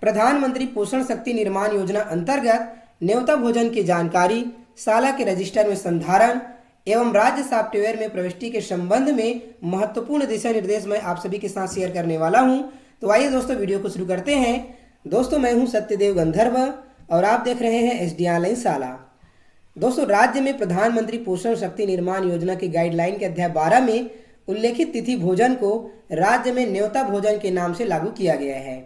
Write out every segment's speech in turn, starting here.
प्रधानमंत्री पोषण शक्ति निर्माण योजना अंतर्गत न्योता भोजन की जानकारी, शाला के रजिस्टर में संधारण एवं राज्य सॉफ्टवेयर में प्रविष्टि के संबंध में महत्वपूर्ण दिशा निर्देश मैं आप सभी के साथ शेयर करने वाला हूं। तो आइए दोस्तों वीडियो को शुरू करते हैं। दोस्तों मैं हूं सत्यदेव गंधर्व और आप देख रहे हैं SD ऑनलाइन शाला। दोस्तों राज्य में प्रधानमंत्री पोषण शक्ति निर्माण योजना की गाइडलाइन के अध्याय 12 में उल्लेखित तिथि भोजन को राज्य में न्योता भोजन के नाम से लागू किया गया है।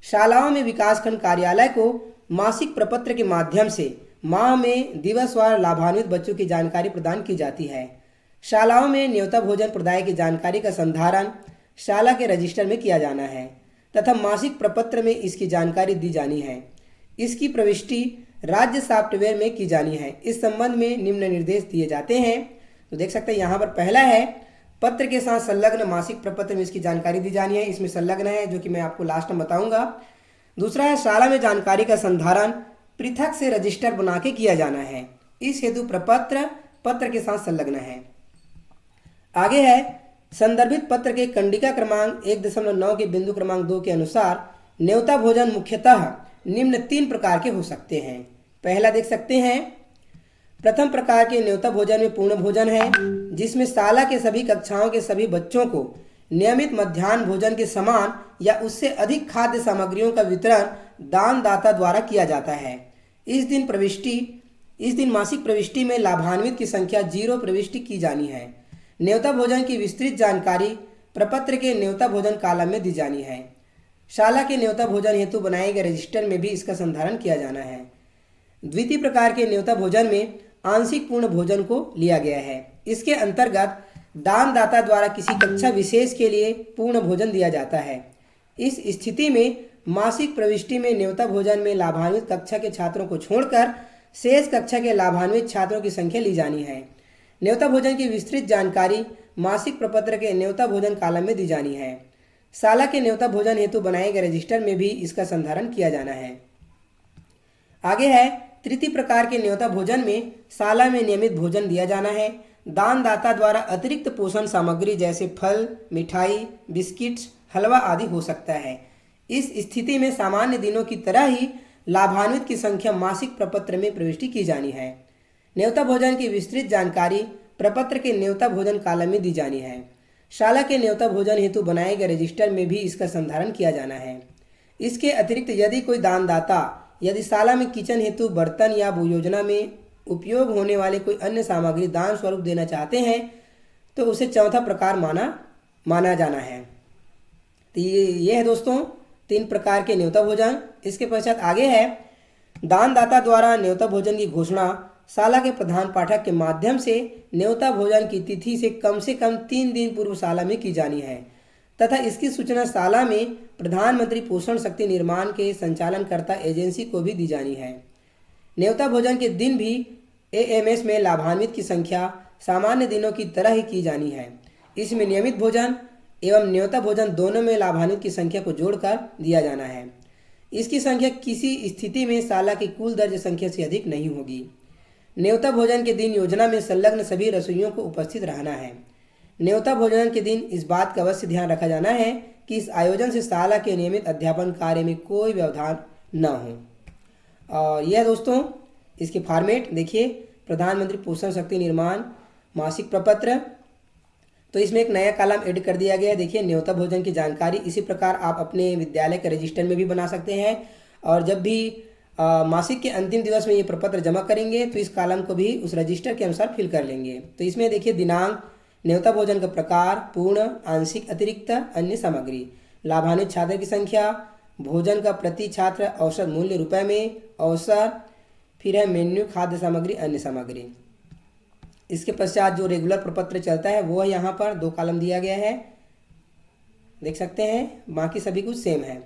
शालाओं में विकासखंड कार्यालय को मासिक प्रपत्र के माध्यम से माह में दिवसवार लाभान्वित बच्चों की जानकारी प्रदान की जाती है। शालाओं में न्योता भोजन प्रदाय की जानकारी का संधारण शाला के रजिस्टर में किया जाना है तथा मासिक प्रपत्र में इसकी जानकारी दी जानी है। इसकी प्रविष्टि राज्य सॉफ्टवेयर में की जानी है। इस संबंध में निम्न निर्देश दिए जाते हैं। तो देख सकते हैं यहाँ पर पहला है, पत्र के साथ संलग्न मासिक प्रपत्र में इसकी जानकारी दी जानी है। इसमें संलग्न है जो कि मैं आपको लास्ट में बताऊंगा। दूसरा है, शाला में जानकारी का संधारण पृथक से रजिस्टर बना के किया जाना है। इस हेतु प्रपत्र पत्र के साथ संलग्न है। आगे है, संदर्भित पत्र के कंडिका क्रमांक 1.9 के बिंदु क्रमांक 2 के अनुसार न्योता भोजन मुख्यतः निम्न 3 प्रकार के हो सकते हैं। पहला देख सकते हैं, प्रथम प्रकार के न्योता भोजन में पूर्ण भोजन है, जिसमें शाला के सभी कक्षाओं के सभी बच्चों को नियमित मध्याह्न भोजन के समान या उससे अधिक खाद्य सामग्रियों का वितरण दानदाता द्वारा किया जाता है। इस दिन मासिक प्रविष्टि में लाभान्वित की संख्या 0 प्रविष्टि की जानी है। न्योता भोजन की विस्तृत जानकारी प्रपत्र के न्योता भोजन कॉलम में दी जानी है। शाला के न्योता भोजन हेतु बनाए गए रजिस्टर में भी इसका संधारण किया जाना है। द्वितीय प्रकार के न्योता भोजन में आंशिक पूर्ण भोजन को लिया गया है। इसके अंतर्गत दानदाता द्वारा किसी कक्षा विशेष के लिए पूर्ण भोजन दिया जाता है। इस स्थिति में मासिक प्रविष्टि में न्योता भोजन में लाभान्वित कक्षा के छात्रों को छोड़कर शेष कक्षा के लाभान्वित छात्रों की संख्या ली जानी है। न्योता भोजन की विस्तृत जानकारी मासिक प्रपत्र के न्योता भोजन कॉलम में दी जानी है। शाला के न्योता भोजन हेतु बनाए गए रजिस्टर में भी इसका संधारण किया जाना है। आगे है, तृतीय प्रकार के न्योता भोजन में शाला में नियमित भोजन दिया जाना है। दानदाता द्वारा अतिरिक्त पोषण सामग्री जैसे फल, मिठाई, बिस्किट्स, हलवा आदि हो सकता है। इस स्थिति में सामान्य दिनों की तरह ही लाभान्वित की संख्या मासिक प्रपत्र में प्रविष्टि की जानी है। न्योता भोजन की विस्तृत जानकारी प्रपत्र के न्योता भोजन कॉलम में दी जानी है। शाला के न्योता भोजन हेतु बनाए गए रजिस्टर में भी इसका संधारण किया जाना है। इसके अतिरिक्त यदि कोई दानदाता यदि शाला में किचन हेतु बर्तन या योजना में उपयोग होने वाले कोई अन्य सामग्री दान स्वरूप देना चाहते हैं तो उसे चौथा प्रकार माना जाना है। तो ये है दोस्तों 3 प्रकार के न्योता भोजन। इसके पश्चात आगे है, दानदाता द्वारा न्योता भोजन की घोषणा शाला के प्रधान पाठक के माध्यम से न्योता भोजन की तिथि से कम 3 दिन पूर्व शाला में की जानी है तथा इसकी सूचना शाला में प्रधानमंत्री पोषण शक्ति निर्माण के संचालनकर्ता एजेंसी को भी दी जानी है। न्योता भोजन के दिन भी AMS में लाभान्वित की संख्या सामान्य दिनों की तरह ही की जानी है। इसमें नियमित भोजन एवं न्योता भोजन दोनों में लाभान्वित की संख्या को जोड़कर दिया जाना है। इसकी संख्या किसी स्थिति में शाला की कुल दर्ज संख्या से अधिक नहीं होगी। न्योता भोजन के दिन योजना में संलग्न सभी रसोइयों को उपस्थित रहना है। न्योता भोजन के दिन इस बात का अवश्य ध्यान रखा जाना है कि इस आयोजन से शाला के नियमित अध्यापन कार्य में कोई व्यवधान न हो। और यह दोस्तों इसके फॉर्मेट देखिए, प्रधानमंत्री पोषण शक्ति निर्माण मासिक प्रपत्र। तो इसमें एक नया कॉलम ऐड कर दिया गया है। देखिए, न्योता भोजन की जानकारी इसी प्रकार आप अपने विद्यालय के रजिस्टर में भी बना सकते हैं और जब भी मासिक के अंतिम दिवस में ये प्रपत्र जमा करेंगे तो इस कॉलम को भी उस रजिस्टर के अनुसार फिल कर लेंगे। तो इसमें देखिए, दिनांक, न्योता भोजन का प्रकार, पूर्ण, आंशिक, अतिरिक्त, अन्य सामग्री, लाभान्वित छात्र की संख्या, भोजन का प्रति छात्र औसत मूल्य रुपए में, औसत, फिर है मेन्यू, खाद्य सामग्री, अन्य सामग्री। इसके पश्चात जो रेगुलर प्रपत्र चलता है वो यहाँ पर 2 कॉलम दिया गया है, देख सकते हैं। बाकी सभी कुछ सेम है।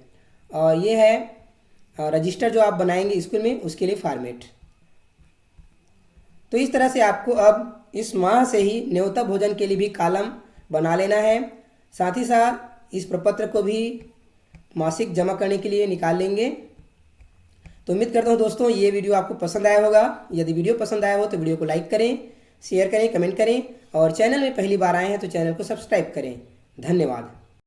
और ये है रजिस्टर जो आप बनाएंगे स्कूल में उसके लिए फॉर्मेट। तो इस तरह से आपको अब इस माह से ही न्योता भोजन के लिए भी कॉलम बना लेना है। साथ ही साथ इस प्रपत्र को भी मासिक जमा करने के लिए निकाल लेंगे। तो उम्मीद करता हूँ दोस्तों ये वीडियो आपको पसंद आया होगा। यदि वीडियो पसंद आया हो तो वीडियो को लाइक करें, शेयर करें, कमेंट करें और चैनल में पहली बार आए हैं तो चैनल को सब्सक्राइब करें। धन्यवाद।